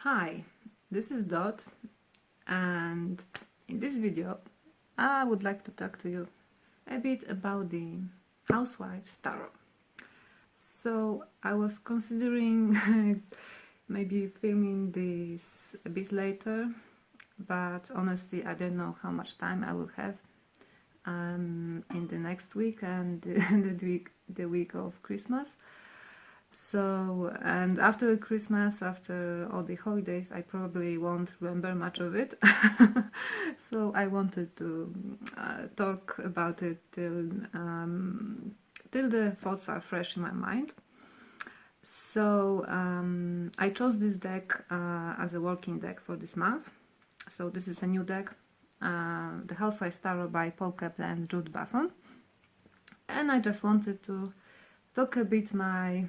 Hi, this is Dot, and in this video I would like to talk to you a bit about the Housewives Tarot. So I was considering maybe filming this a bit later, but honestly I don't know how much time I will have in the next week and the week of Christmas. So, and after Christmas, after all the holidays, I probably won't remember much of it. So I wanted to talk about it till the thoughts are fresh in my mind. So I chose this deck as a working deck for this month. So this is a new deck, the Housewives Tarot by Paul Kepler and Jude Buffon. And I just wanted to talk a bit my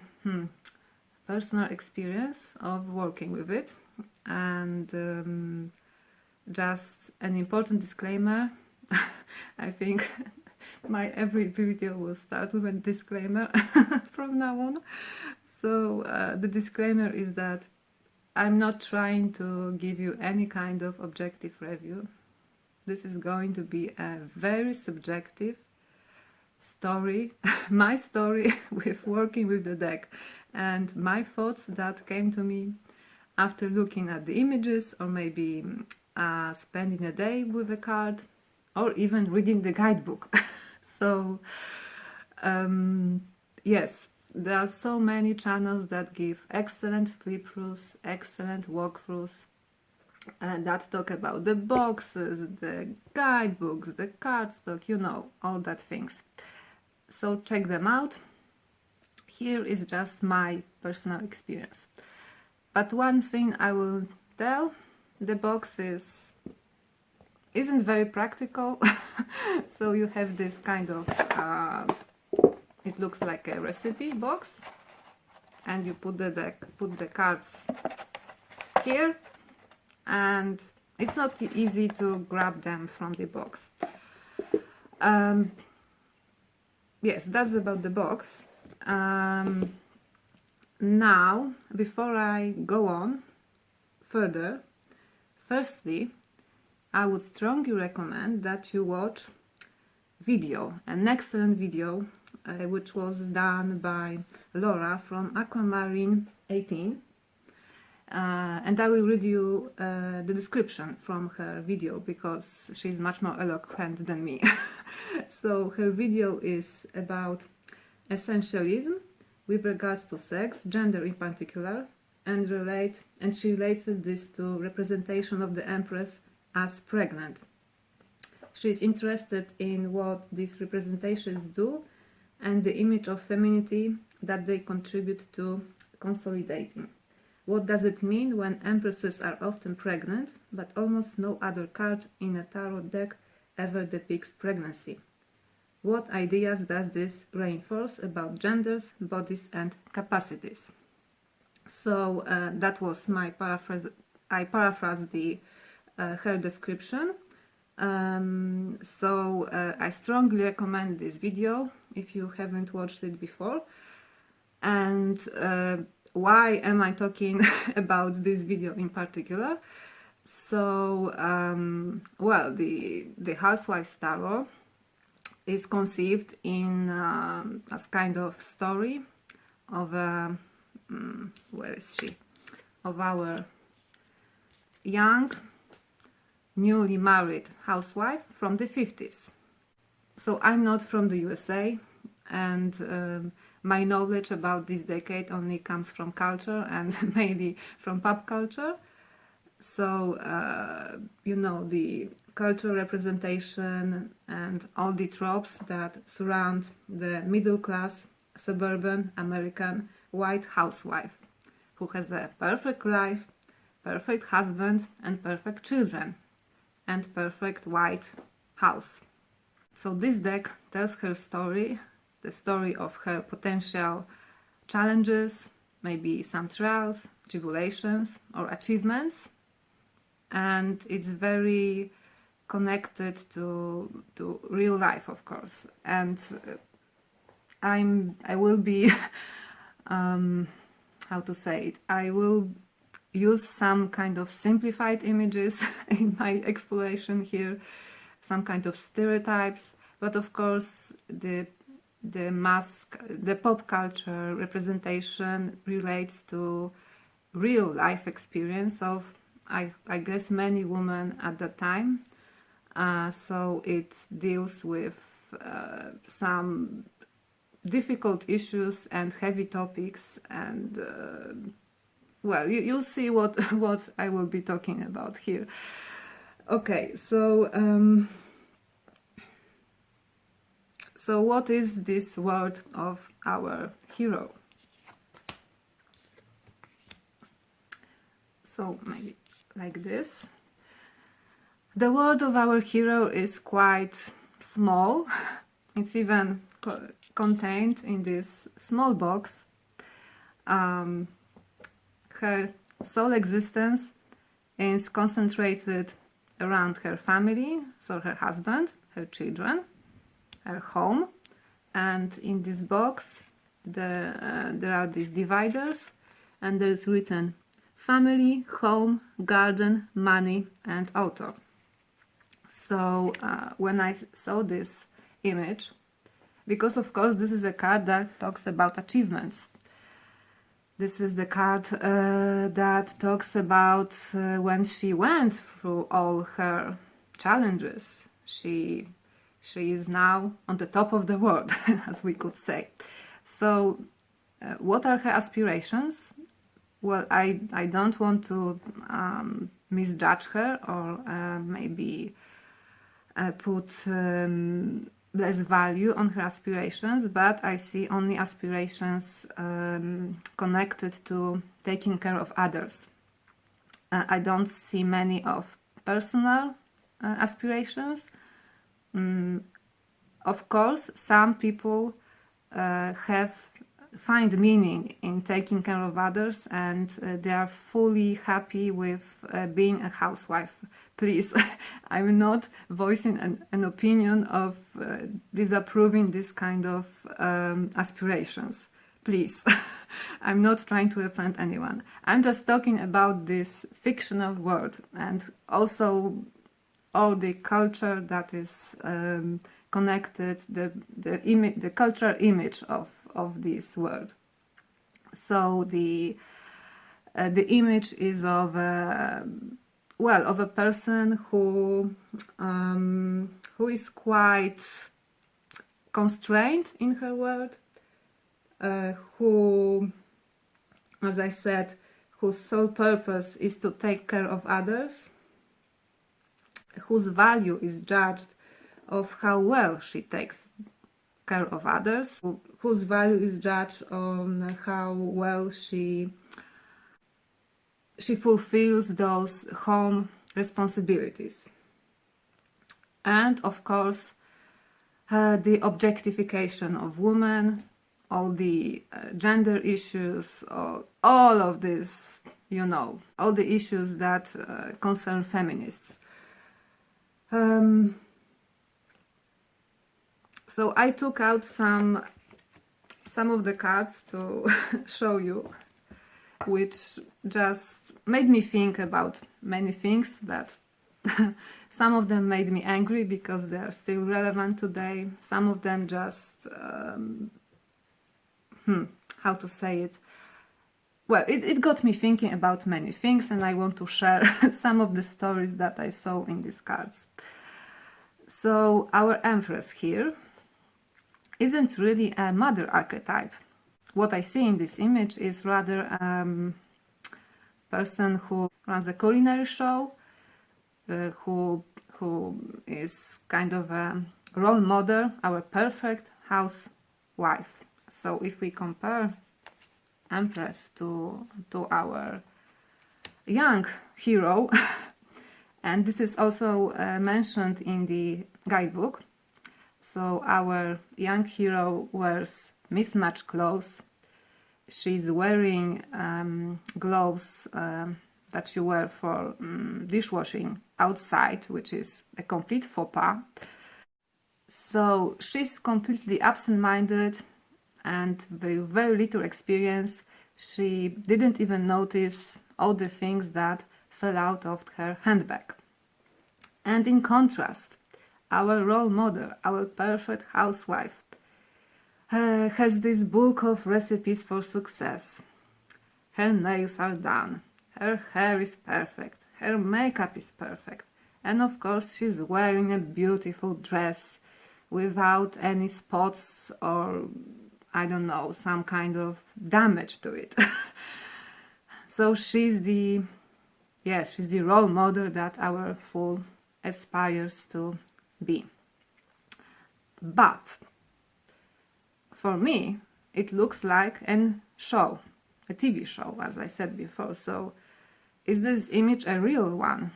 personal experience of working with it, and just an important disclaimer. I think my every video will start with a disclaimer from now on. So the disclaimer is that I'm not trying to give you any kind of objective review. This is going to be a very subjective story, my story with working with the deck, and my thoughts that came to me after looking at the images, or maybe spending a day with a card, or even reading the guidebook. So yes, there are so many channels that give excellent flip-throughs, excellent walkthroughs, that talk about the boxes, the guidebooks, the cardstock, you know, all that things. So check them out. Here is just my personal experience. But one thing I will tell, the box isn't very practical. So you have this kind of, it looks like a recipe box, and you put the cards here, and it's not easy to grab them from the box. Yes, that's about the box. Now, before I go on further, firstly, I would strongly recommend that you watch an excellent video, which was done by Laura from Aquamarine 18. And I will read you the description from her video because she's much more eloquent than me. So her video is about essentialism with regards to sex, gender in particular, and she relates this to representation of the Empress as pregnant. She is interested in what these representations do and the image of femininity that they contribute to consolidating. What does it mean when empresses are often pregnant, but almost no other card in a tarot deck ever depicts pregnancy? What ideas does this reinforce about genders, bodies, and capacities? So that was my paraphrase. I paraphrased her description. So I strongly recommend this video if you haven't watched it before. And why am I talking about this video in particular? So, well, the Housewives Tarot is conceived in as kind of story of where is she? Of our young, newly married housewife from the 50s. So I'm not from the USA, and my knowledge about this decade only comes from culture and mainly from pop culture. So, you know, the cultural representation and all the tropes that surround the middle class, suburban, American, white housewife who has a perfect life, perfect husband, and perfect children, and perfect white house. So this deck tells her story, the story of her potential challenges, maybe some trials, tribulations, or achievements, and it's very connected to real life, of course. And I will be how to say it, I will use some kind of simplified images in my exploration here, some kind of stereotypes, but of course the pop culture representation relates to real life experience of I guess many women at that time. So it deals with some difficult issues and heavy topics, and well, you'll see what I will be talking about here. Okay, so so what is this world of our hero? So maybe like this. The world of our hero is quite small. It's even contained in this small box. Her sole existence is concentrated around her family, so her husband, her children, her home, and in this box there are these dividers, and there's written family, home, garden, money, and author. So when I saw this image, because of course this is a card that talks about achievements. This is the card that talks about when she went through all her challenges. She is now on the top of the world, as we could say. So what are her aspirations? Well, I don't want to misjudge her or maybe put less value on her aspirations, but I see only aspirations connected to taking care of others. I don't see many of personal aspirations. Of course, some people find meaning in taking care of others, and they are fully happy with being a housewife. Please, I'm not voicing an opinion of disapproving this kind of aspirations. Please, I'm not trying to offend anyone. I'm just talking about this fictional world and also all the culture that is connected, the cultural image of this world. So the image is of of a person who is quite constrained in her world, who, as I said, whose sole purpose is to take care of others, whose value is judged of how well she takes care of others, whose value is judged on how well she fulfills those home responsibilities. And of course, the objectification of women, all the gender issues, all of this, all the issues that concern feminists. So I took out some of the cards to show you, which just made me think about many things that some of them made me angry because they are still relevant today. Some of them just, how to say it? Well, it got me thinking about many things, and I want to share some of the stories that I saw in these cards. So our Empress here isn't really a mother archetype. What I see in this image is rather a person who runs a culinary show, who is kind of a role model, our perfect housewife. So if we compare Empress to our young hero, and this is also mentioned in the guidebook. So our young hero wears mismatched clothes. She's wearing gloves that she wears for dishwashing outside, which is a complete faux pas. So she's completely absent-minded and with very little experience. She didn't even notice all the things that fell out of her handbag. And in contrast, our role model, our perfect housewife, has this book of recipes for success. Her nails are done, her hair is perfect, her makeup is perfect, and of course she's wearing a beautiful dress without any spots or, I don't know, some kind of damage to it. So she's the role model that our fool aspires to be. But for me, it looks like a show, a TV show, as I said before. So is this image a real one?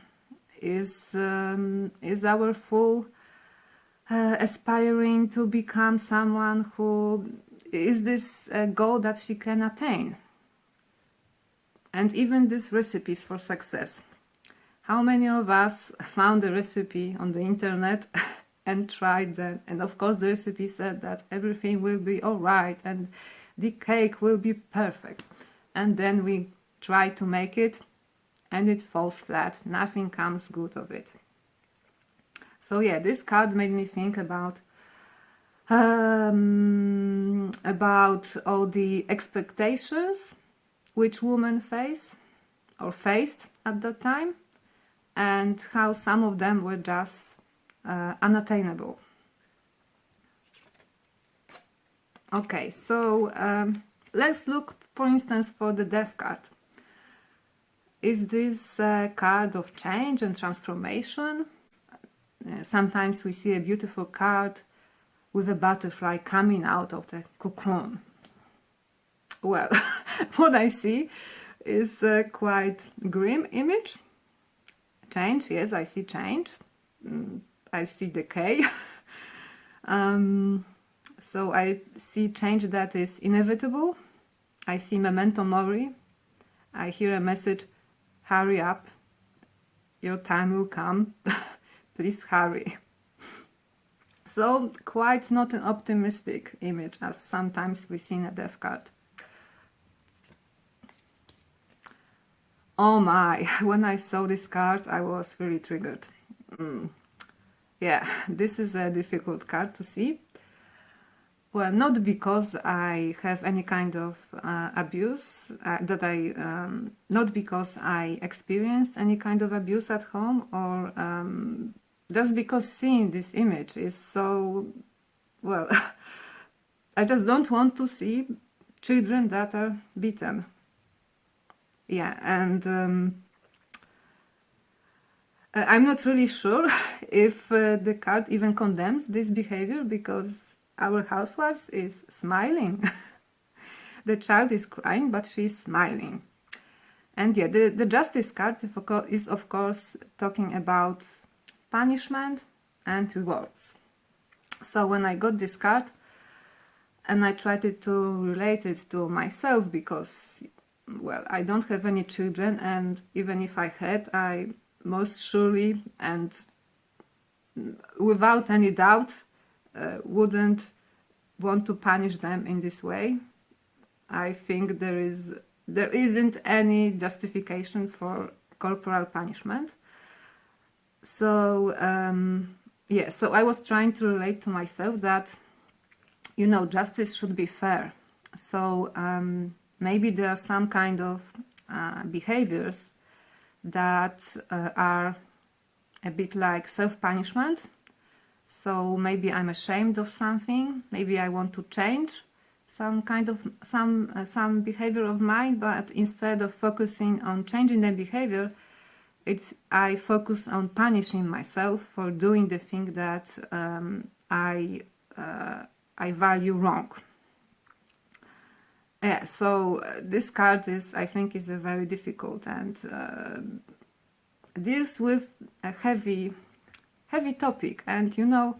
Is our fool aspiring to become someone who, is this a goal that she can attain? And even these recipes for success. How many of us found a recipe on the internet and tried them? And of course the recipe said that everything will be alright and the cake will be perfect. And then we try to make it and it falls flat. Nothing comes good of it. So yeah, this card made me think about all the expectations which women face or faced at that time, and how some of them were just unattainable. Okay, so let's look, for instance, for the Death card. Is this a card of change and transformation? Sometimes we see a beautiful card with a butterfly coming out of the cocoon. Well, what I see is a quite grim image. Change, yes, I see change. I see decay. So I see change that is inevitable. I see memento mori. I hear a message, hurry up, your time will come, please hurry. So quite not an optimistic image as sometimes we see in a Death card. Oh my, when I saw this card I was really triggered. Yeah, this is a difficult card to see. Well, not because I have any kind of abuse, not because I experienced any kind of abuse at home, or just because seeing this image is so, well, I just don't want to see children that are beaten. Yeah, and I'm not really sure if the card even condemns this behavior, because our housewife is smiling. The child is crying, but she's smiling. And yeah, the Justice card is of course talking about punishment and rewards. So when I got this card and I tried to relate it to myself, because, well, I don't have any children, and even if I had, I most surely and without any doubt wouldn't want to punish them in this way. I think there isn't any justification for corporal punishment. So yeah, so I was trying to relate to myself that, you know, justice should be fair. So maybe there are some kind of behaviors that are a bit like self-punishment. So maybe I'm ashamed of something, maybe I want to change some behavior of mine, but instead of focusing on changing the behavior, I focus on punishing myself for doing the thing that I value wrong. Yeah, so this card I think is a very difficult and deals with a heavy topic. And you know,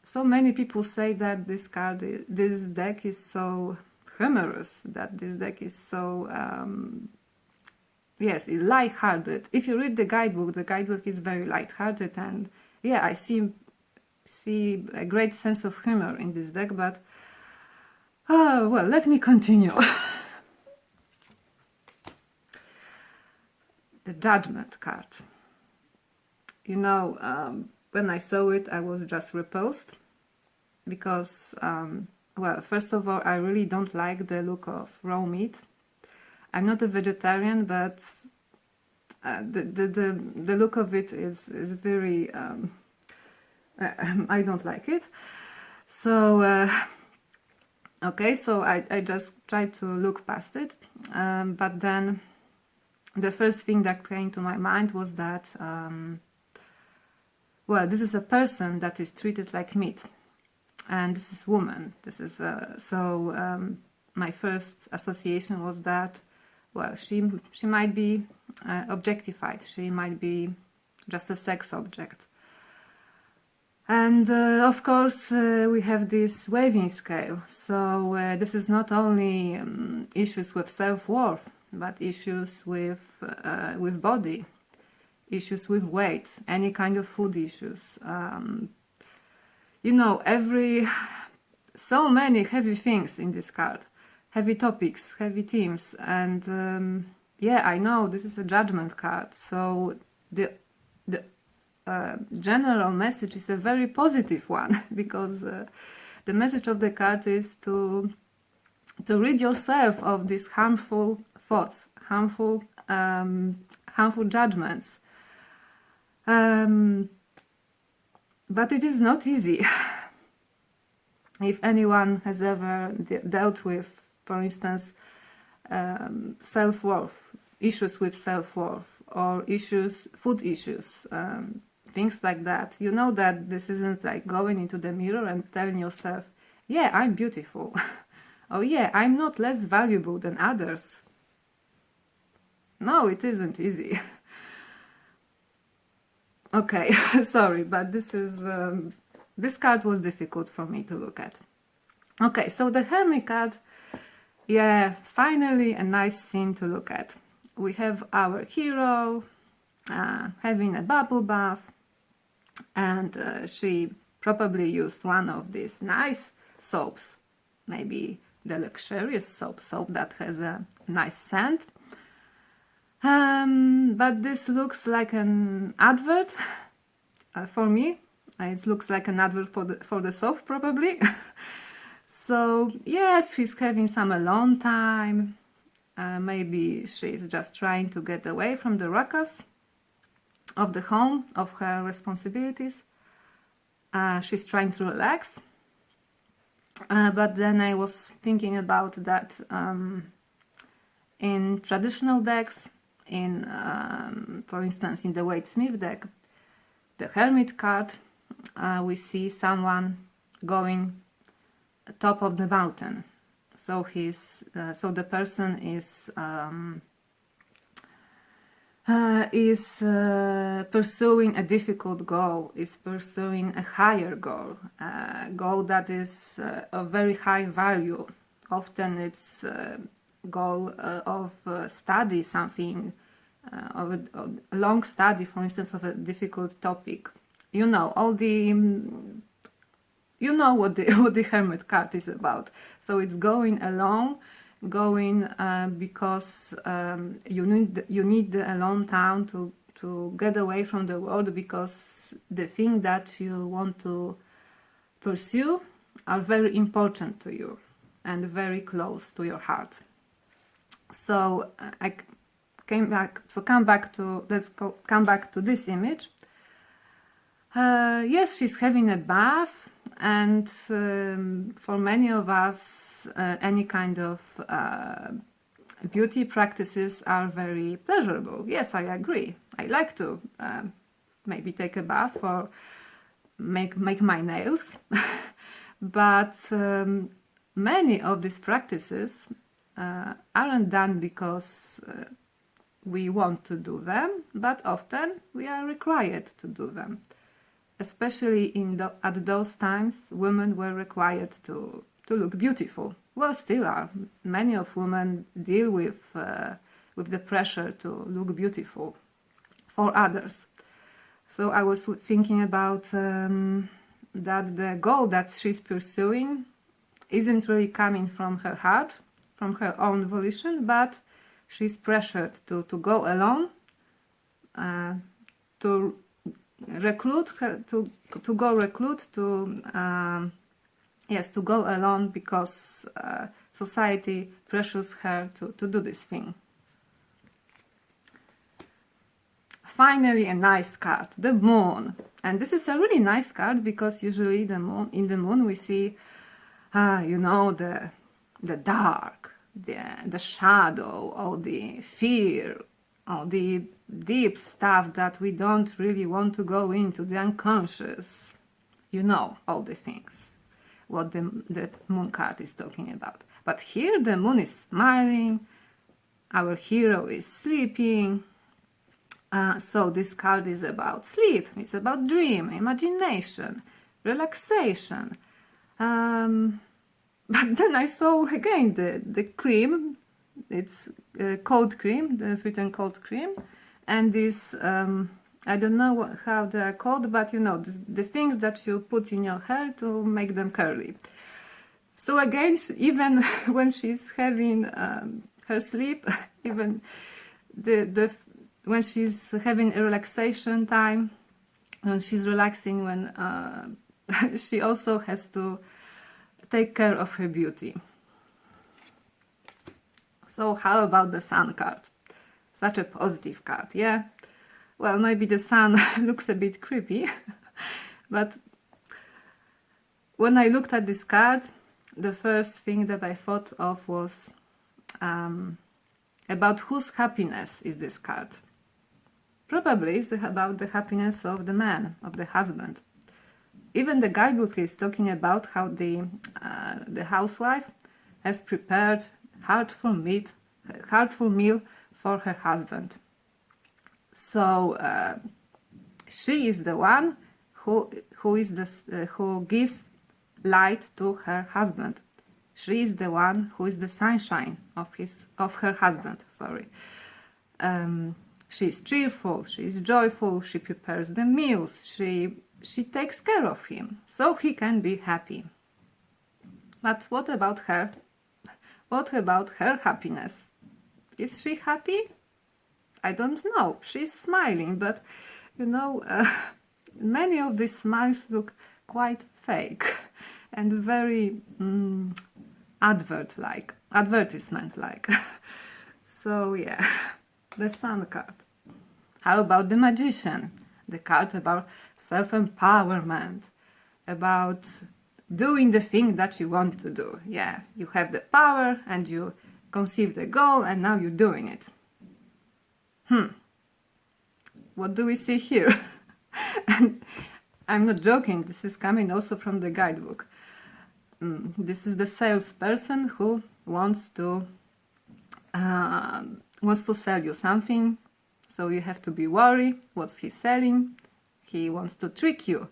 so many people say that this deck is so humorous, that this deck is so yes, it's light-hearted. If you read the guidebook is very light-hearted, and yeah, I see a great sense of humor in this deck. But well, let me continue. the Judgement card. You know, when I saw it, I was just repulsed because, well, first of all, I really don't like the look of raw meat. I'm not a vegetarian, but the look of it is very, I don't like it. So, okay, so I just tried to look past it, but then the first thing that came to my mind was that, well, this is a person that is treated like meat, and this is woman. This is my first association was that, well, she might be objectified. She might be just a sex object. And of course, we have this weighing scale. So this is not only issues with self-worth, but issues with body, issues with weight, any kind of food issues. You know, so many heavy things in this card, heavy topics, heavy themes, and yeah, I know this is a Judgment card, so the general message is a very positive one, because the message of the card is to rid yourself of these harmful thoughts, harmful judgments. But it is not easy. If anyone has ever dealt with, for instance, self-worth, issues with self-worth, or food issues, things like that, you know that this isn't like going into the mirror and telling yourself, yeah, I'm beautiful. Oh yeah, I'm not less valuable than others. No, it isn't easy. Okay, sorry, but this card was difficult for me to look at. Okay, so the Hermit card, yeah, finally a nice scene to look at. We have our hero having a bubble bath, and she probably used one of these nice soaps, maybe the luxurious soap that has a nice scent. But this looks like an advert for me. It looks like an advert for the soap, probably. So yes, she's having some alone time. Maybe she's just trying to get away from the ruckus of the home, of her responsibilities. She's trying to relax. But then I was thinking about that in traditional decks, for instance, in the Wade Smith deck, the Hermit card, we see someone going top of the mountain. So the person is pursuing a difficult goal, is pursuing a higher goal, a goal that is of very high value. Often it's a goal of study, something, of a long study, for instance, of a difficult topic. You know, you know what the Hermit card is about. So it's going alone, because you need the alone time to get away from the world, because the thing that you want to pursue are very important to you and very close to your heart. So let's come back to this image. Yes, she's having a bath, and for many of us, any kind of beauty practices are very pleasurable. Yes, I agree. I like to maybe take a bath or make my nails, but many of these practices aren't done because we want to do them, but often we are required to do them. Especially at those times, women were required to look beautiful. Well, still are. Many of women deal with the pressure to look beautiful for others. So I was thinking about that the goal that she's pursuing isn't really coming from her heart, from her own volition, but she's pressured to go alone to recruit her, to go recruit, to yes, to go alone because society pressures her to do this thing. Finally, a nice card, the moon. And this is a really nice card because usually in the moon we see, you know, the dark, the shadow, or the fear, or the deep stuff that we don't really want to go into, the unconscious. You know, all the things, what the moon card is talking about. But here the moon is smiling, our hero is sleeping. So this card is about sleep, it's about dream, imagination, relaxation. But then I saw again the cream, it's cold cream, the sweetened cold cream, and this, I don't know how they are called, but you know, the things that you put in your hair to make them curly. So again, even when she's having her sleep, even when she's having a relaxation time, when she's relaxing, when she also has to take care of her beauty. So how about the sun card? Such a positive card, yeah? Well, maybe the sun looks a bit creepy, but when I looked at this card, the first thing that I thought of was about whose happiness is this card. Probably it's about the happiness of the man, of the husband. Even the guidebook is talking about how the housewife has prepared heartful meal for her husband. So she is the one who gives light to her husband. She is the one who is the sunshine of her husband. Sorry. She is cheerful, she is joyful, she prepares the meals, she takes care of him, so he can be happy. But what about her? What about her happiness? Is she happy? I don't know. She's smiling, but you know, many of these smiles look quite fake and very advertisement-like. So yeah. The Sun card. How about the Magician? The card about self-empowerment, about doing the thing that you want to do. Yeah, you have the power and you conceive the goal and now you're doing it. What do we see here? And I'm not joking, this is coming also from the guidebook. This is the salesperson who wants to sell you something, so you have to be worried. What's he selling? He wants to trick you.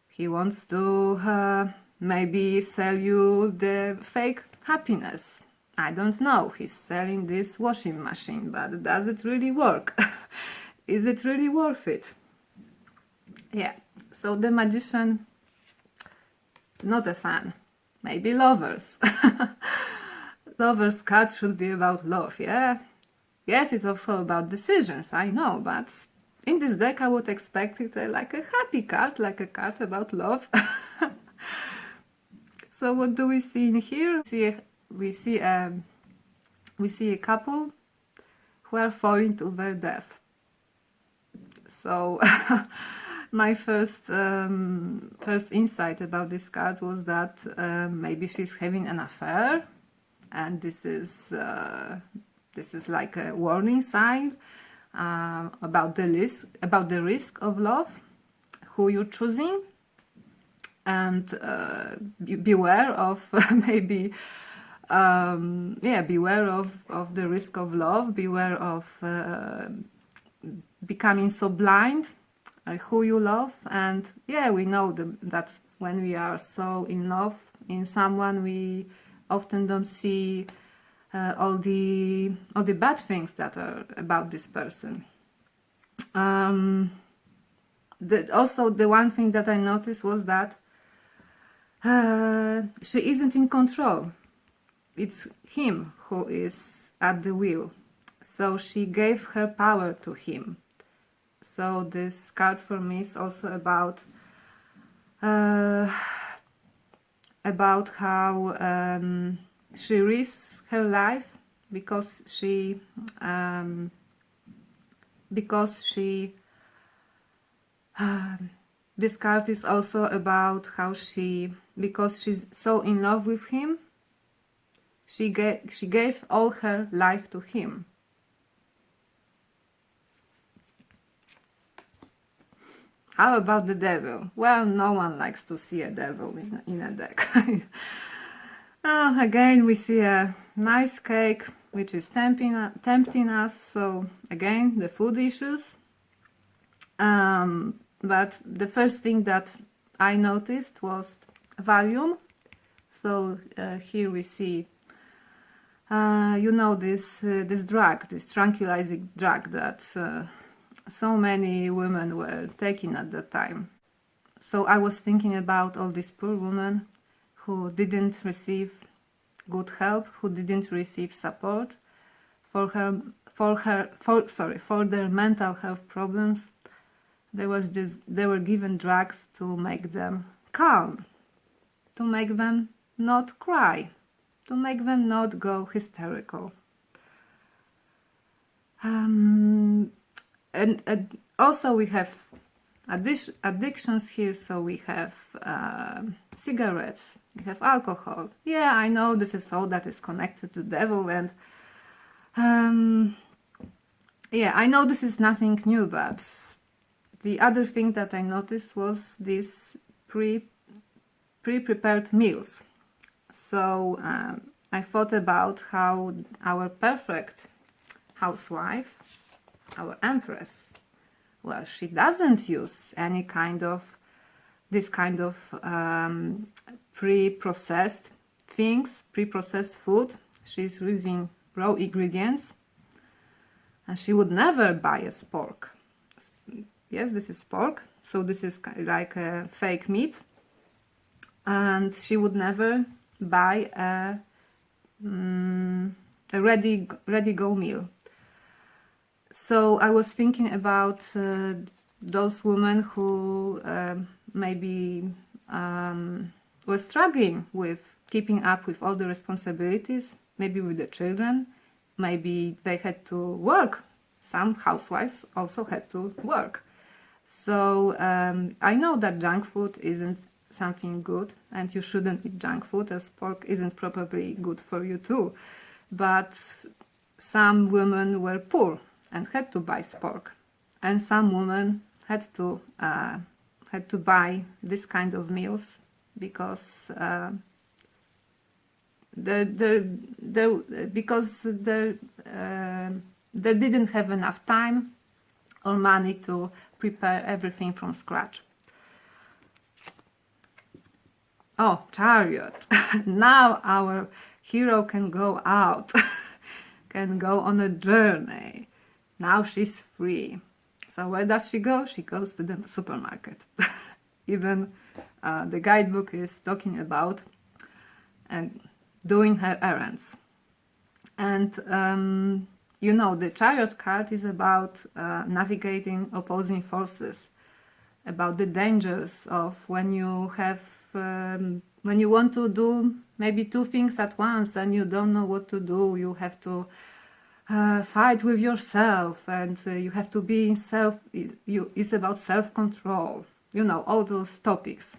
He wants to maybe sell you the fake happiness. I don't know. He's selling this washing machine, but does it really work? Is it really worth it? Yeah, so the Magician, not a fan. Maybe lovers. Lovers card should be about love, yeah? Yes, it's also about decisions, I know, but in this deck I would expect it like a happy card, like a card about love. So what do we see in here? We see a couple who are falling to their death. So my first insight about this card was that maybe she's having an affair, and this is like a warning sign about the risk of love, who you're choosing, and beware of maybe beware of the risk of love, beware of becoming so blind who you love. And yeah, we know that when we are so in love in someone, we often don't see all the bad things that are about this person. Also, the one thing that I noticed was that she isn't in control. It's him who is at the wheel. So she gave her power to him. So this card for me is also about how she risks her life because she this card is also about how because she's so in love with him, she gave all her life to him. How about the devil? Well, no one likes to see a devil in a deck. Again, we see a nice cake which is tempting us. So again, the food issues. But the first thing that I noticed was volume. So here we see, you know, this drug, this tranquilizing drug that so many women were taking at that time. So I was thinking about all these poor women who didn't receive good help, who didn't receive support for their mental health problems. They were given drugs to make them calm, to make them not cry, to make them not go hysterical. And also we have addictions here, so we have cigarettes, we have alcohol. Yeah, I know this is all that is connected to the devil, and yeah, I know this is nothing new, but the other thing that I noticed was these pre-prepared meals. So I thought about how our perfect housewife, our Empress, well, she doesn't use any kind of this kind of pre-processed things, pre-processed food. She's using raw ingredients, and she would never buy a pork. Yes, this is pork, so this is like a fake meat, and she would never buy a ready-go meal. So I was thinking about those women who maybe were struggling with keeping up with all the responsibilities, maybe with the children, maybe they had to work. Some housewives also had to work. So I know that junk food isn't something good, and you shouldn't eat junk food, as pork isn't probably good for you too. But some women were poor and had to buy pork, and some women had to buy this kind of meals because they didn't have enough time or money to prepare everything from scratch. Oh, Chariot. Now our hero can go out, can go on a journey. Now she's free. So where does she go? She goes to the supermarket. Even the guidebook is talking about doing her errands. And you know, the Chariot card is about navigating opposing forces, about the dangers of when you want to do maybe two things at once and you don't know what to do. You have to fight with yourself, and you have to be in it's about self-control, you know, all those topics.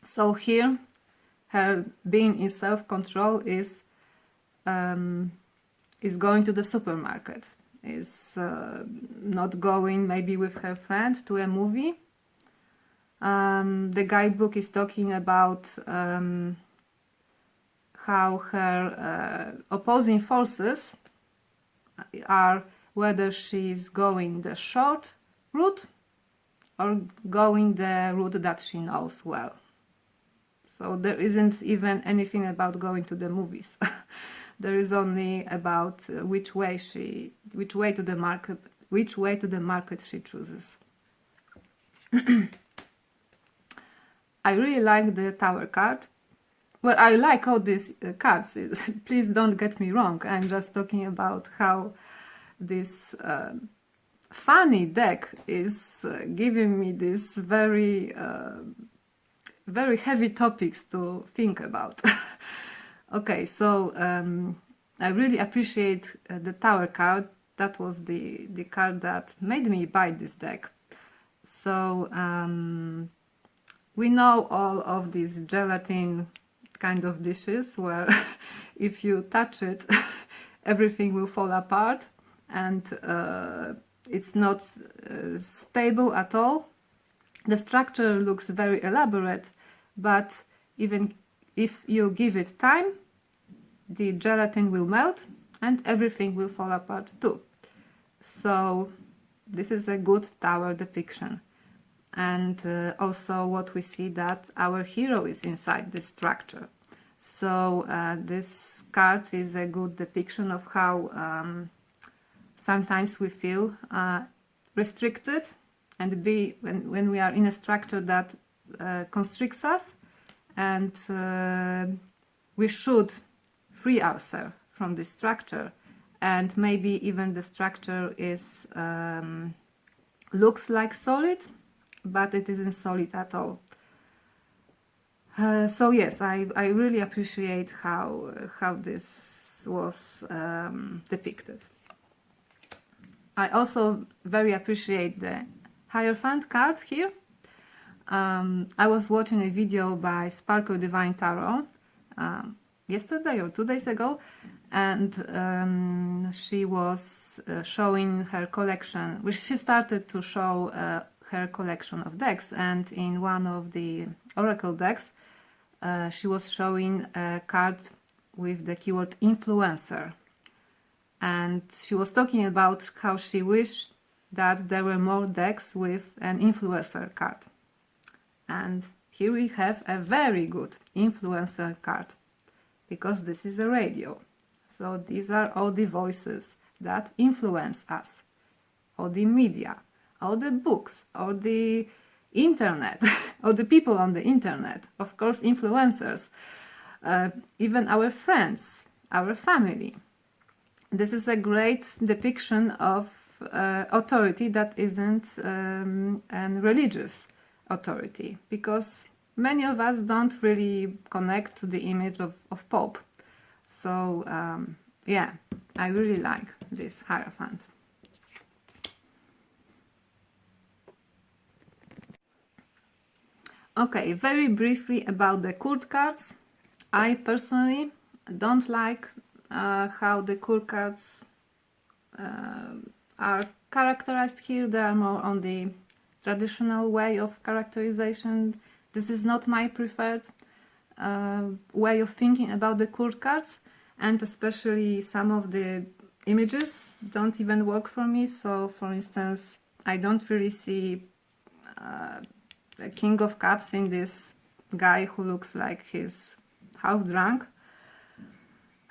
So here, her being in self-control is going to the supermarket, is not going maybe with her friend to a movie. The guidebook is talking about how her opposing forces are whether she's going the short route or going the route that she knows well. So there isn't even anything about going to the movies. There is only about which way to the market she chooses. I really like the Tower card. Well, I like all these cards. Please don't get me wrong. I'm just talking about how this funny deck is giving me this very very heavy topics to think about. Okay, so I really appreciate the Tower card. That was the card that made me buy this deck. So we know all of these gelatin kind of dishes where if you touch it everything will fall apart, and it's not stable at all. The structure looks very elaborate, but even if you give it time, the gelatin will melt and everything will fall apart too. So this is a good tower depiction. And also what we see, that our hero is inside this structure. So this card is a good depiction of how sometimes we feel restricted, and when we are in a structure that constricts us, and we should free ourselves from this structure. And maybe even the structure is looks like solid, but it isn't solid at all. So yes, I really appreciate how this was depicted. I also very appreciate the Hierophant card here. I was watching a video by Sparkle Divine Tarot yesterday or 2 days ago, and she was showing her collection, which she started to show her collection of decks, and in one of the oracle decks she was showing a card with the keyword influencer, and she was talking about how she wished that there were more decks with an influencer card. And here we have a very good influencer card, because this is a radio. So these are all the voices that influence us, all the media, all the books, all the internet, all the people on the internet, of course influencers, even our friends, our family. This is a great depiction of authority that isn't a religious authority, because many of us don't really connect to the image of Pope. So yeah, I really like this Hierophant. Okay, very briefly about the court cards. I personally don't like how the court cards are characterized here. They are more on the traditional way of characterization. This is not my preferred way of thinking about the court cards, and especially some of the images don't even work for me. So for instance, I don't really see the King of Cups in this guy who looks like he's half drunk,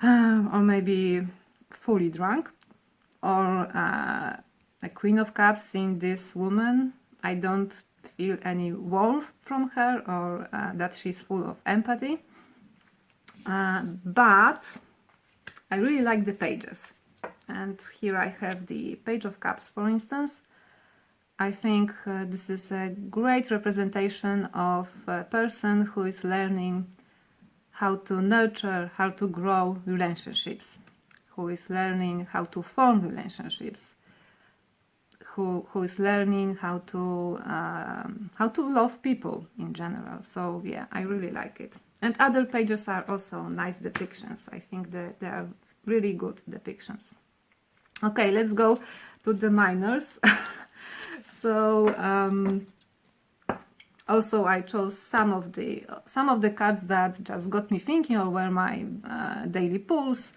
or maybe fully drunk, or a Queen of Cups in this woman. I don't feel any warmth from her, or that she's full of empathy, but I really like the pages. And here I have the Page of Cups, for instance. I think this is a great representation of a person who is learning how to nurture, how to grow relationships, who is learning how to form relationships, who is learning how to love people in general. So yeah, I really like it. And other pages are also nice depictions. I think that they are really good depictions. Okay, let's go to the minors. So also I chose some of the cards that just got me thinking, or were my daily pulls,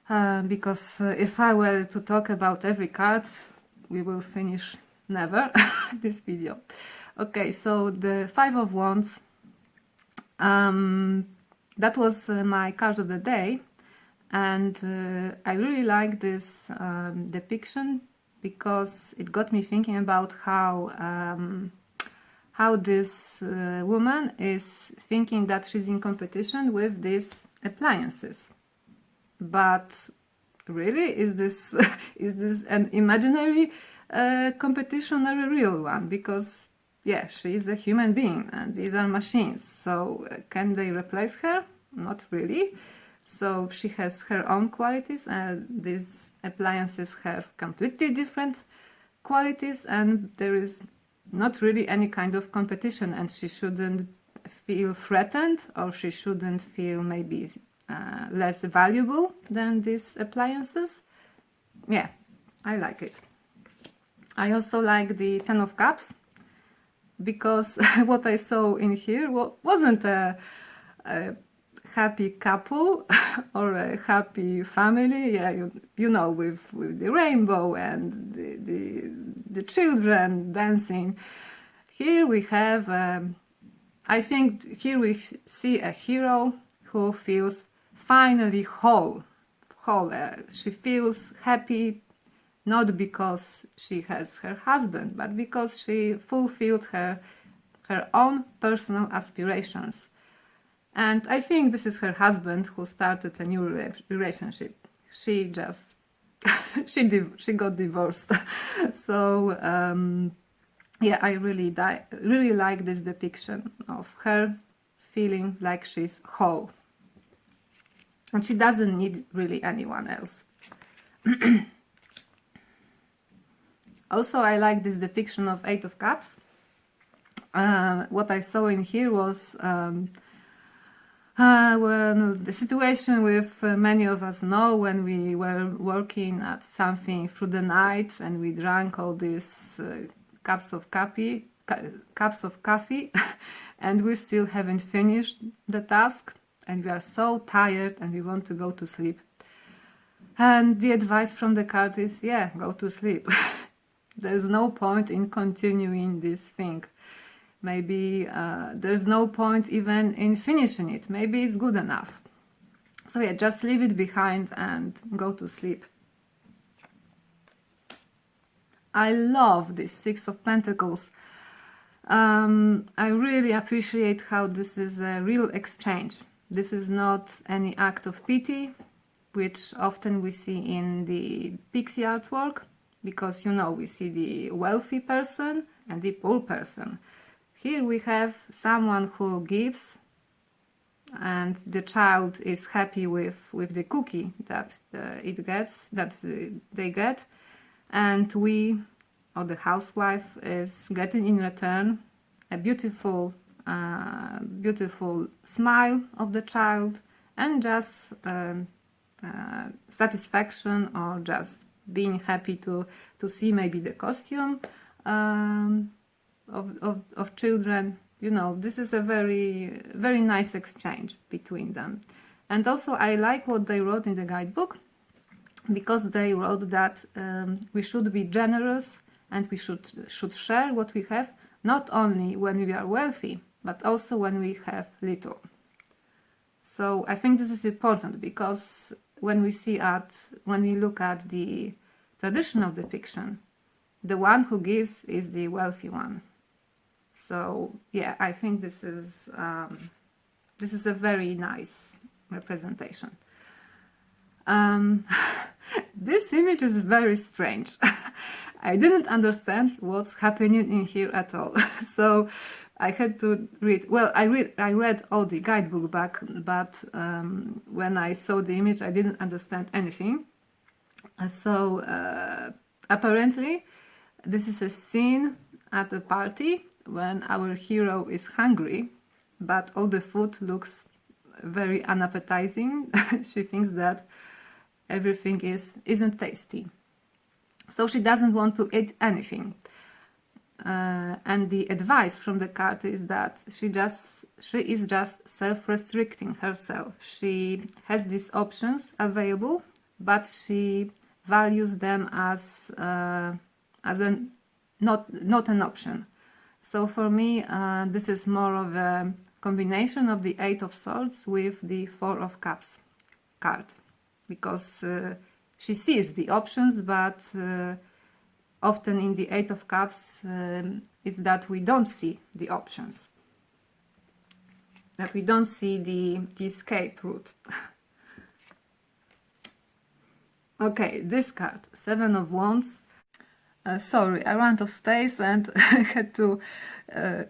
because if I were to talk about every card, we will finish never this video. Okay, so the Five of Wands, that was my card of the day, and I really like this depiction, because it got me thinking about how this woman is thinking that she's in competition with these appliances. But really, is this is this an imaginary competition or a real one, because yeah, she is a human being and these are machines. So can they replace her? Not really. So she has her own qualities, and these appliances have completely different qualities, and there is not really any kind of competition, and she shouldn't feel threatened, or she shouldn't feel maybe less valuable than these appliances. Yeah, I like it. I also like the Ten of Cups, because what I saw in here wasn't a happy couple or a happy family. Yeah, you know, with the rainbow and the children dancing. Here we have, I think here we see a hero who feels finally whole. She feels happy, not because she has her husband, but because she fulfilled her own personal aspirations. And I think this is her husband who started a new relationship. She just she got divorced. So yeah, I really like this depiction of her feeling like she's whole, and she doesn't need really anyone else. Also, I like this depiction of Eight of Cups. What I saw in here was when the situation with many of us know, when we were working at something through the night and we drank all these cups of coffee, and we still haven't finished the task, and we are so tired and we want to go to sleep. And the advice from the card is, yeah, go to sleep. There's no point in continuing this thing. Maybe there's no point even in finishing it. Maybe it's good enough. So yeah, just leave it behind and go to sleep. I love this Six of Pentacles. I really appreciate how this is a real exchange. This is not any act of pity, which often we see in the pixie artwork, because, you know, we see the wealthy person and the poor person. Here we have someone who gives, and the child is happy with the cookie that they get, and we, or the housewife, is getting in return a beautiful smile of the child, and just satisfaction, or just being happy to see maybe the costume of children. You know, this is a very, very nice exchange between them. And also I like what they wrote in the guidebook, because they wrote that we should be generous and we should share what we have, not only when we are wealthy, but also when we have little. So I think this is important, because when we look at the traditional depiction, the one who gives is the wealthy one. So yeah, I think this is a very nice representation. This image is very strange. I didn't understand what's happening in here at all. So I had to read. Well, I read all the guidebook back, but when I saw the image, I didn't understand anything. So apparently, this is a scene at a party when our hero is hungry, but all the food looks very unappetizing. She thinks that everything isn't tasty, so she doesn't want to eat anything. And the advice from the card is that she is just self-restricting herself. She has these options available, but she values them as not an option. So for me, this is more of a combination of the Eight of Swords with the Four of Cups card, because she sees the options, but often in the Eight of Cups, it's that we don't see the options, that we don't see the escape route. Okay, this card, Seven of Wands. Sorry, I ran out of space and had to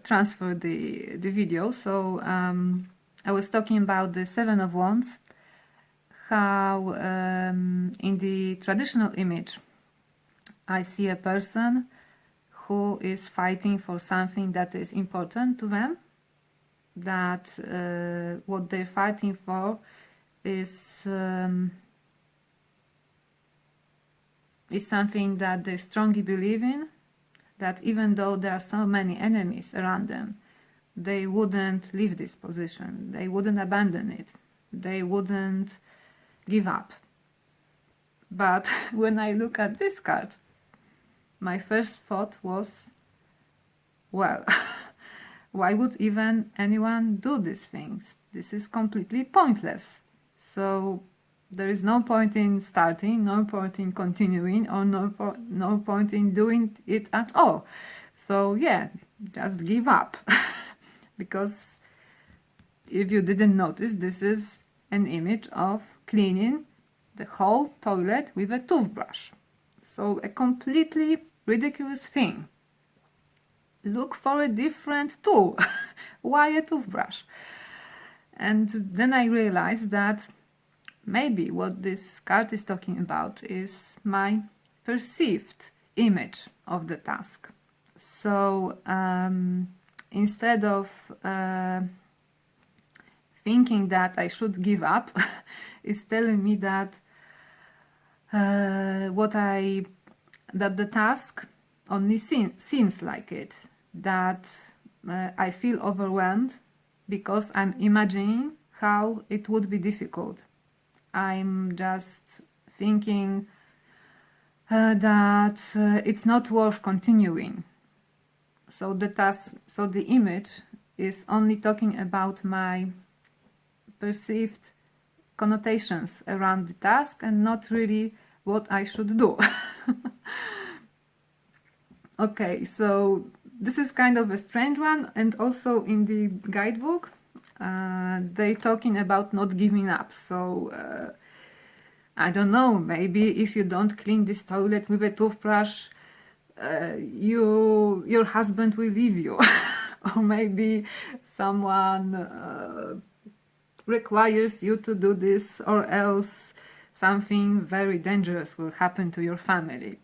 transfer the video. So I was talking about the Seven of Wands, how in the traditional image I see a person who is fighting for something that is important to them, that what they're fighting for is something that they strongly believe in, that even though there are so many enemies around them, they wouldn't leave this position, they wouldn't abandon it, they wouldn't give up. But when I look at this card, my first thought was, well, why would even anyone do these things? This is completely pointless. So there is no point in starting, no point in continuing, or no point in doing it at all. So yeah, just give up. Because if you didn't notice, this is an image of cleaning the whole toilet with a toothbrush. So a completely ridiculous thing. Look for a different tool. Why a toothbrush? And then I realized that maybe what this card is talking about is my perceived image of the task. So instead of thinking that I should give up, it's telling me that that the task only seems like it, that I feel overwhelmed because I'm imagining how it would be difficult. I'm just thinking that it's not worth continuing. So the image is only talking about my perceived connotations around the task and not really what I should do. Okay, so this is kind of a strange one, and also in the guidebook they're talking about not giving up. So I don't know, maybe if you don't clean this toilet with a toothbrush, your husband will leave you. Or maybe someone requires you to do this, or else something very dangerous will happen to your family.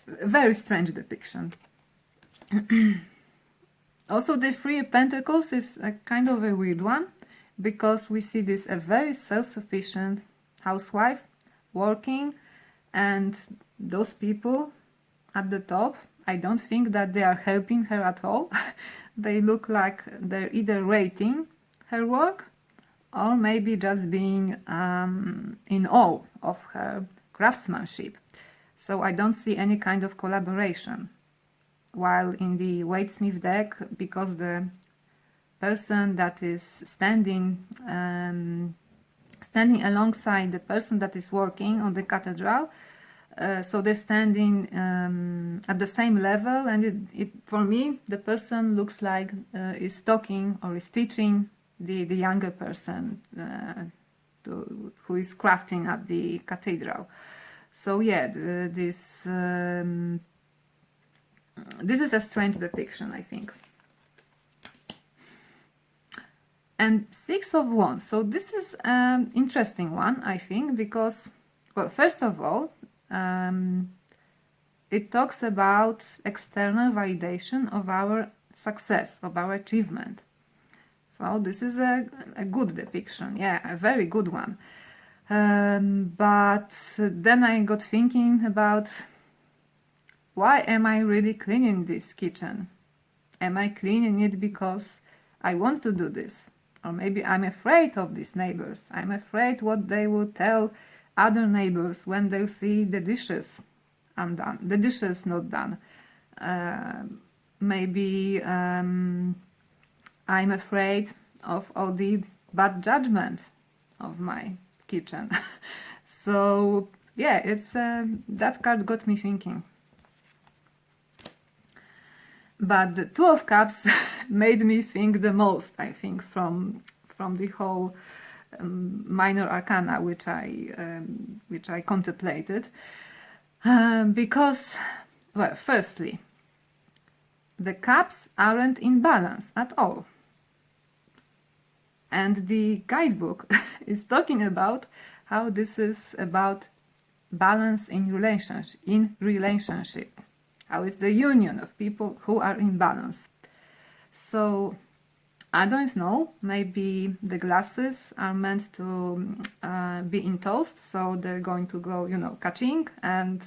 Very strange depiction. Also, the Three of Pentacles is a kind of a weird one, because we see this a very self-sufficient housewife working, and those people at the top, I don't think that they are helping her at all. They look like they're either rating her work or maybe just being in awe of her craftsmanship. So I don't see any kind of collaboration. While in the Waite-Smith deck, because the person that is standing alongside the person that is working on the cathedral, so they're standing at the same level, and for me the person looks like is talking or is teaching the younger person who is crafting at the cathedral. So yeah, this is a strange depiction, I think. And Six of Wands. So this is an interesting one, I think, because, well, first of all, it talks about external validation of our success, of our achievement. So this is a good depiction, yeah, a very good one. But then I got thinking about, why am I really cleaning this kitchen? Am I cleaning it because I want to do this? Or maybe I'm afraid of these neighbors. I'm afraid what they will tell other neighbors when they'll see the dishes undone, the dishes not done. Maybe I'm afraid of all the bad judgment of my kitchen. So yeah, it's that card got me thinking. But the Two of Cups made me think the most, I think, from the whole minor arcana which I contemplated. Because, well, firstly, the cups aren't in balance at all. And the guidebook is talking about how this is about balance in relationship. How it's the union of people who are in balance. So I don't know, maybe the glasses are meant to be in toast, so they're going to go, you know, catching, and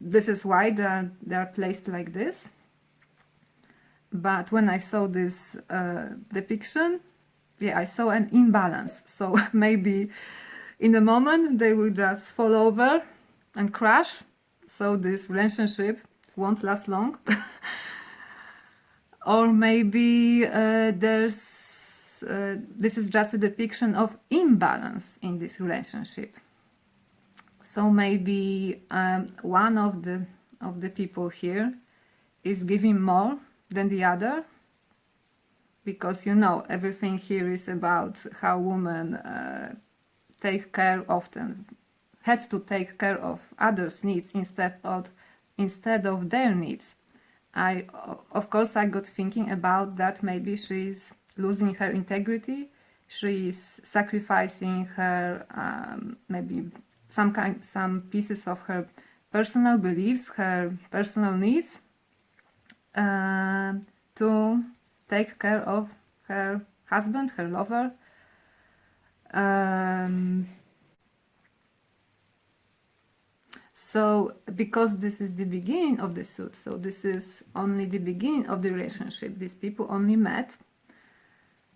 this is why they're placed like this. But when I saw this depiction, yeah, I saw an imbalance. So maybe in a moment they will just fall over and crash. So this relationship won't last long. Or maybe this is just a depiction of imbalance in this relationship. So maybe one of the people here is giving more than the other, because, you know, everything here is about how women had to take care of others' needs instead of their needs. Of course, I got thinking about that maybe she's losing her integrity, she's sacrificing her maybe some pieces of her personal beliefs, her personal needs, to take care of her husband, her lover. So, because this is the beginning of the suit, so this is only the beginning of the relationship, these people only met,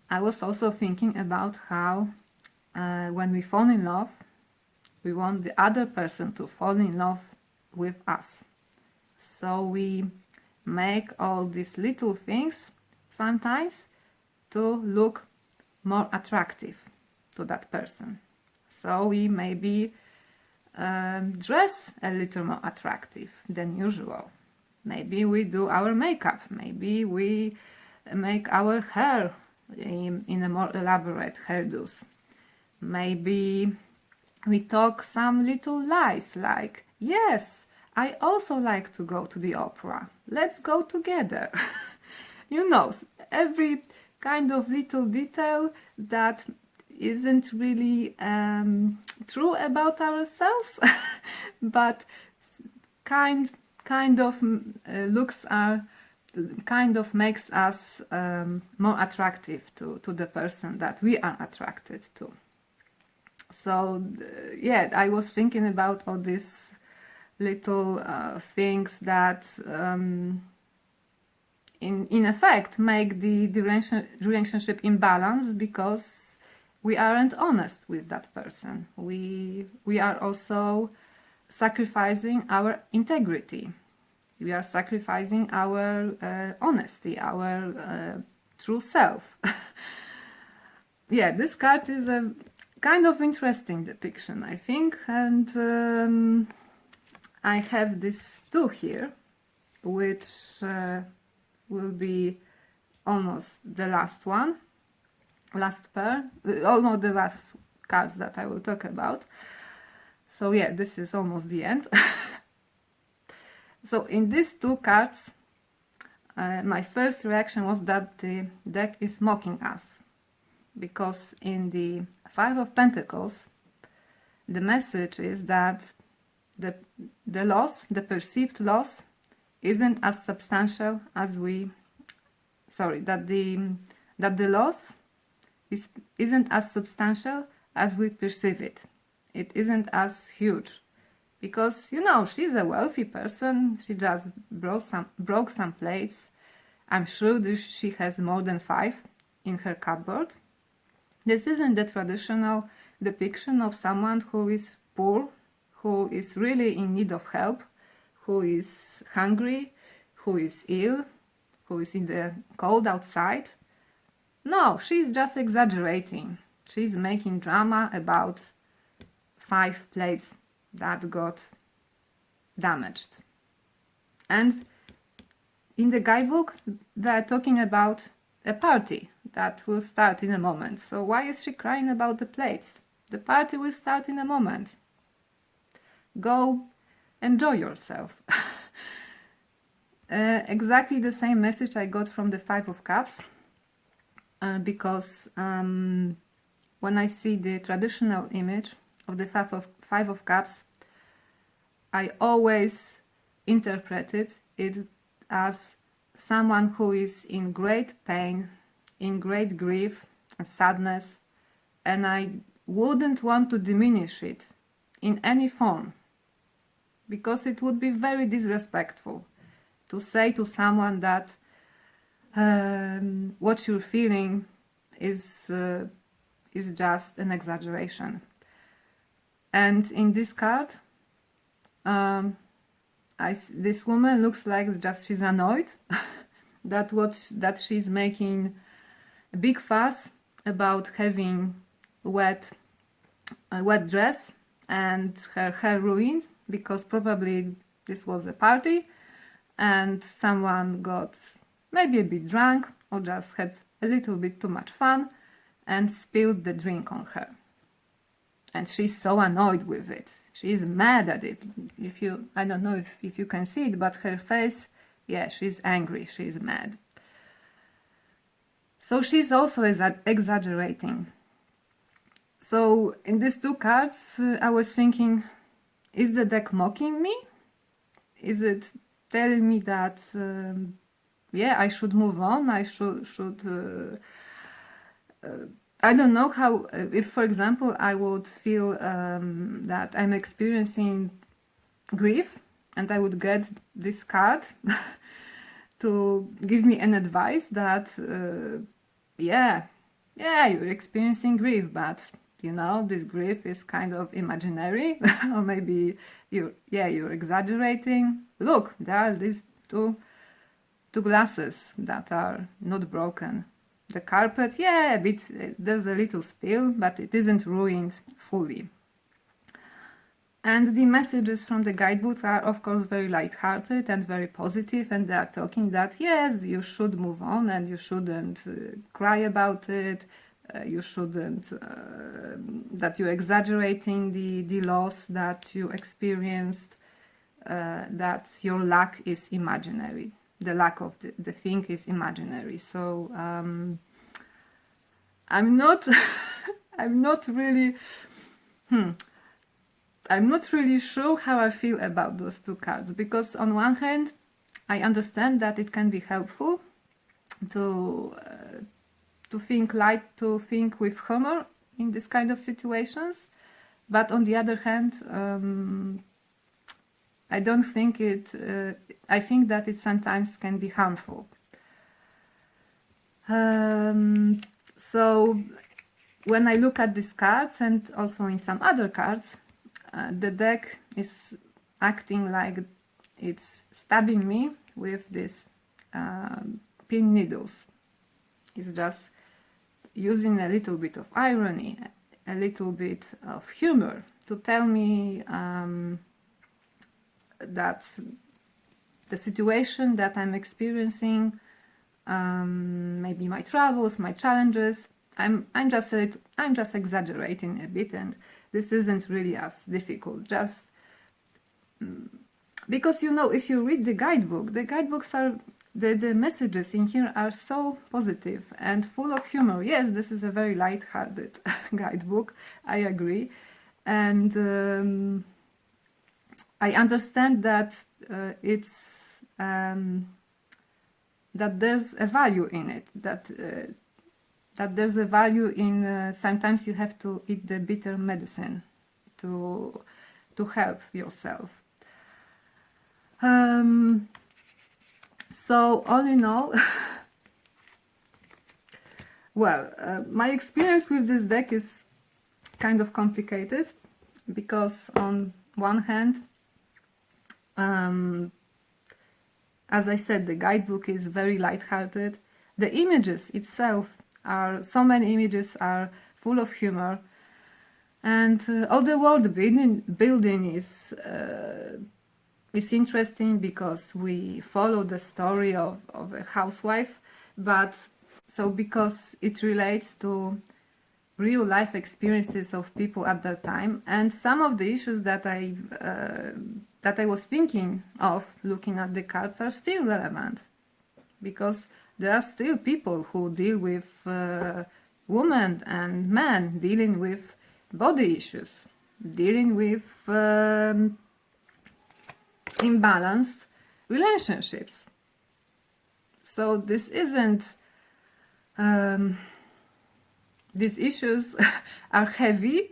I was also thinking about how when we fall in love, we want the other person to fall in love with us. So we make all these little things sometimes to look more attractive to that person. So we maybe dress a little more attractive than usual. Maybe we do our makeup, maybe we make our hair in a more elaborate hairdos. Maybe we talk some little lies like, yes, I also like to go to the opera, let's go together. You know, every kind of little detail that isn't really true about ourselves, but kind of makes us more attractive to the person that we are attracted to. So yeah, I was thinking about all these little things that in effect make the relationship imbalance, because we aren't honest with that person. We are also sacrificing our integrity. We are sacrificing our honesty, our true self. Yeah, this card is a kind of interesting depiction, I think, and I have this two here, which will be almost the last pair, almost the last cards that I will talk about. So yeah, this is almost the end. So in these two cards, my first reaction was that the deck is mocking us, because in the Five of Pentacles, the message is that the loss, the perceived loss, isn't as substantial as that the loss isn't as substantial as we perceive it. It isn't as huge, because, you know, she's a wealthy person. She just broke some plates. I'm sure she has more than 5 in her cupboard. This isn't the traditional depiction of someone who is poor, who is really in need of help, who is hungry, who is ill, who is in the cold outside. No, she's just exaggerating. She's making drama about 5 plates that got damaged. And in the guidebook, they're talking about a party that will start in a moment. So why is she crying about the plates? The party will start in a moment. Go enjoy yourself. Exactly the same message I got from the Five of Cups, because when I see the traditional image of the Five of Cups, I always interpreted it as someone who is in great pain, in great grief and sadness, and I wouldn't want to diminish it in any form, because it would be very disrespectful to say to someone that what you're feeling is just an exaggeration. And in this card, this woman looks like just she's annoyed that she's making a big fuss about having a wet dress and her hair ruined, because probably this was a party and someone got maybe a bit drunk or just had a little bit too much fun and spilled the drink on her. And she's so annoyed with it. She's mad at it. I don't know if you can see it, but her face, yeah, she's angry, she's mad. So she's also exaggerating. So in these two cards, I was thinking, is the deck mocking me? Is it telling me that, yeah, I should move on, I should I don't know how, if for example I would feel that I'm experiencing grief and I would get this card to give me an advice that yeah, you're experiencing grief, but you know, this grief is kind of imaginary, or maybe you're exaggerating. Look, there are these two glasses that are not broken. The carpet, yeah, there's a little spill, but it isn't ruined fully. And the messages from the guidebook are, of course, very light-hearted and very positive, and they are talking that, yes, you should move on and you shouldn't cry about it, you shouldn't, that you're exaggerating the loss that you experienced, that your lack is imaginary. The lack of the thing is imaginary. So I'm not really sure how I feel about those two cards, because on one hand I understand that it can be helpful to think with humor in this kind of situations, but on the other hand I don't think I think that it sometimes can be harmful. So when I look at these cards and also in some other cards, the deck is acting like it's stabbing me with these pin needles. It's just using a little bit of irony, a little bit of humor to tell me that the situation that I'm experiencing, maybe my troubles, my challenges, I'm just exaggerating a bit, and this isn't really as difficult. Just because, you know, if you read the guidebooks are the messages in here are so positive and full of humor. Yes, this is a very light-hearted guidebook, I agree, and I understand that that there's a value in it, that there's a value in sometimes you have to eat the bitter medicine to help yourself. So all in all, well, my experience with this deck is kind of complicated, because on one hand, as I said, the guidebook is very light-hearted. The images itself so many images are full of humor, and all the world building is interesting, because we follow the story of a housewife, but so because it relates to real life experiences of people at that time, and some of the issues that I was thinking of looking at the cards are still relevant, because there are still people who deal with women and men dealing with body issues, dealing with imbalanced relationships. So this isn't these issues are heavy,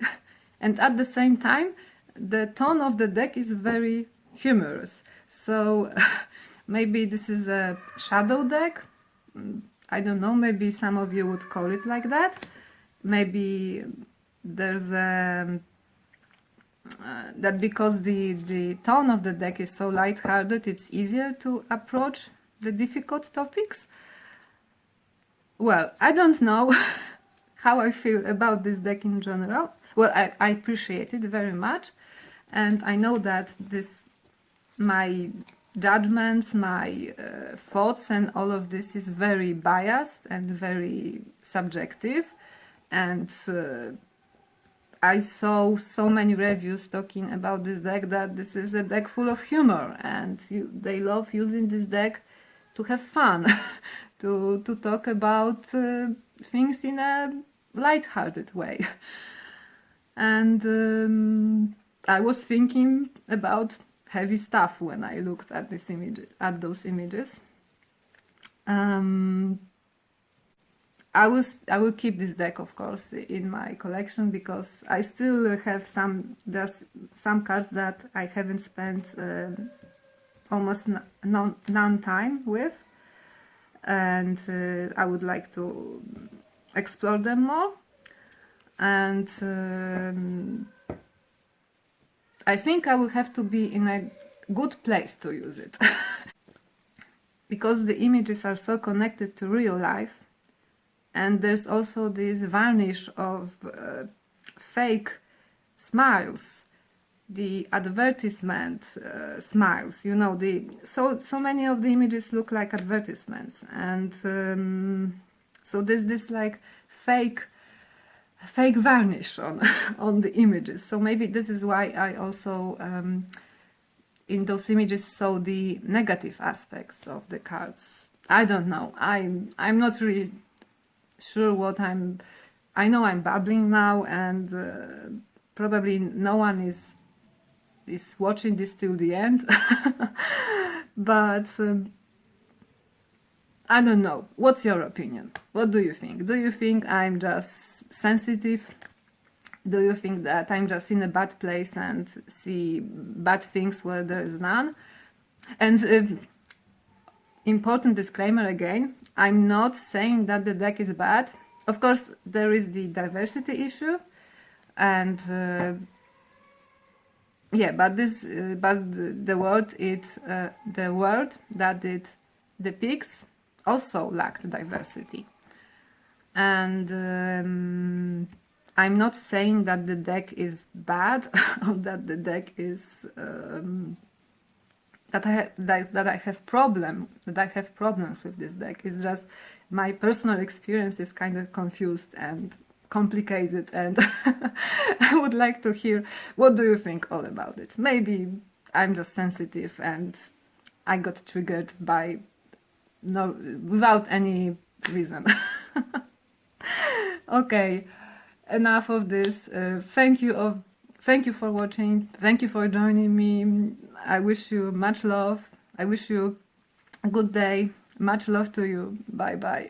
and at the same time the tone of the deck is very humorous. So maybe this is a shadow deck. I don't know, maybe some of you would call it like that. Maybe there's a that because the tone of the deck is so light-hearted, it's easier to approach the difficult topics. Well, I don't know how I feel about this deck in general. Well, I appreciate it very much, and I know that my judgments, my thoughts and all of this is very biased and very subjective, and I saw so many reviews talking about this deck that this is a deck full of humor, and they love using this deck to have fun, to talk about things in a light-hearted way. And I was thinking about heavy stuff when I looked at those images. I will keep this deck, of course, in my collection, because I still have there's some cards that I haven't spent almost none time with, and I would like to explore them more. And I think I will have to be in a good place to use it. Because the images are so connected to real life, and there's also this varnish of fake smiles, the advertisement smiles, you know, so many of the images look like advertisements, and so there's this like fake varnish on the images. So maybe this is why I also in those images saw the negative aspects of the cards. I don't know, I'm not really sure what I know I'm babbling now, and probably no one is watching this till the end. But I don't know, what's your opinion? What do you think? Do you think I'm just sensitive? Do you think that I'm just in a bad place and see bad things where there is none? And important disclaimer again, I'm not saying that the deck is bad. Of course, there is the diversity issue, and yeah, but the world that it depicts also lacked diversity. And I'm not saying that the deck is bad or that the deck is that I have problems with this deck. It's just my personal experience is kind of confused and complicated, and I would like to hear what do you think all about it. Maybe I'm just sensitive and I got triggered without any reason. Okay, enough of this. Thank you for watching. Thank you for joining me. I wish you much love. I wish you a good day. Much love to you. Bye bye.